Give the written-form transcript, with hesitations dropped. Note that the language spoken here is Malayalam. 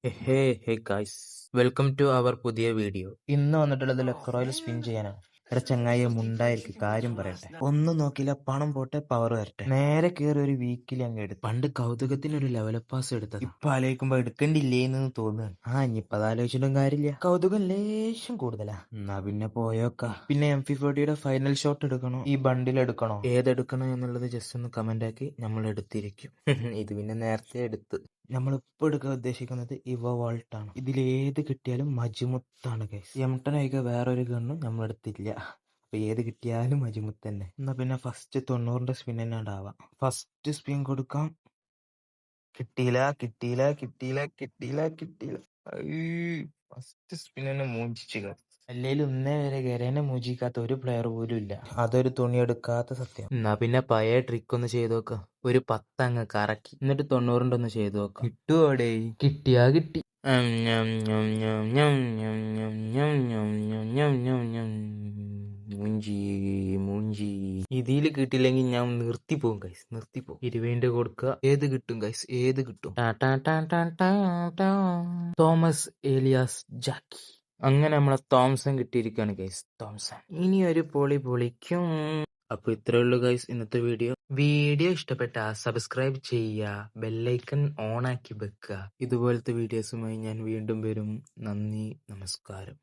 Hey hey guys, welcome to our പുതിയ വീഡിയോ. ഇന്ന് വന്നിട്ടുള്ളത് ലെക്രോയിൽ സ്പിൻ ചെയ്യാനാണ്. എടാ ചങ്ങായി മുണ്ടായിരിക്കും, കാര്യം പറയട്ടെ. ഒന്നും നോക്കില്ല, പണം പോട്ടെ, പവർ വരട്ടെ. നേരെ കയറി ഒരു വീക്കിൽ അങ്ങ് എടുത്തു. പണ്ട് കൗതുകത്തിന് ഒരു ലെവൽ പാസ് എടുത്തത്. ഇപ്പൊ ആലോചിക്കുമ്പോ എടുക്കണ്ടില്ലേന്ന് തോന്നുന്നു. ഇനിയിപ്പൊ അത് ആലോചിച്ചിട്ടും കാര്യമില്ല. കൗതുകം ലേശം കൂടുതലാ. എന്നാ പിന്നെ പോയോക്ക. പിന്നെ M40യുടെ ഫൈനൽ ഷോട്ട് എടുക്കണോ, ഈ ബണ്ടിൽ എടുക്കണോ, ഏതെടുക്കണോ എന്നുള്ളത് ജസ്റ്റ് ഒന്ന് കമന്റ് ആക്കി നമ്മൾ എടുത്തിരിക്കും. ഇത് പിന്നെ നേരത്തെ എടുത്ത്. നമ്മളിപ്പോൾ എടുക്കാൻ ഉദ്ദേശിക്കുന്നത് ഇവ വോൾട്ട് ആണ്. ഇതിൽ ഏത് കിട്ടിയാലും മജിമുത്താണ് ഗൈസ്. M10 ഒഴികെ വേറൊരു ഗണ്ണും നമ്മളെടുത്തില്ല. അപ്പൊ ഏത് കിട്ടിയാലും മജിമുത്ത് തന്നെ. എന്നാ പിന്നെ ഫസ്റ്റ് 90ന്റെ സ്പിൻ തന്നെ ഉണ്ടാവാം. ഫസ്റ്റ് സ്പിൻ കൊടുക്കാം. കിട്ടിയില്ല കിട്ടിയില്ല കിട്ടിയില്ല കിട്ടിയില്ല കിട്ടിയില്ല. ഫസ്റ്റ് സ്പിൻ തന്നെ മൂഞ്ചിച്ചു. അല്ലേലും ഇന്നേ വരെ ഗരേനെ മൂജിക്കാത്ത ഒരു പ്ലെയർ പോലും ഇല്ല. അതൊരു തുണി എടുക്കാത്ത സത്യം. എന്നാ പിന്നെ പഴയ ട്രിക്ക് ഒന്ന് ചെയ്ത് നോക്ക. ഒരു 10 അങ്ങ് കറക്കി എന്നിട്ട് 90ന്റെ ഒന്ന് ചെയ്ത് നോക്ക. കിട്ടുവോടെ? കിട്ടിയാ കിട്ടി. മൂഞ്ചി മൂഞ്ചി. ഇതില് കിട്ടില്ലെങ്കിൽ ഞാൻ നിർത്തിപ്പോവും ഗൈസ്, നിർത്തിപ്പോവും. 20 കൊടുക്കുക. ഏത് കിട്ടും ഗൈസ്, ഏത് കിട്ടും? തോമസ് ഏലിയാസ് ജാക്കി. അങ്ങനെ നമ്മളെ തോംസൺ കിട്ടിയിരിക്കുകയാണ് ഗൈസ്, തോംസൺ. ഇനി ഒരു പൊളി പൊളിക്കും. അപ്പൊ ഇത്രേ ഉള്ളൂ ഗൈസ് ഇന്നത്തെ വീഡിയോ ഇഷ്ടപ്പെട്ട സബ്സ്ക്രൈബ് ചെയ്യുക, ബെല്ലൈക്കൺ ഓൺ ആക്കി വെക്കുക. ഇതുപോലത്തെ വീഡിയോസുമായി ഞാൻ വീണ്ടും വരും. നന്ദി, നമസ്കാരം.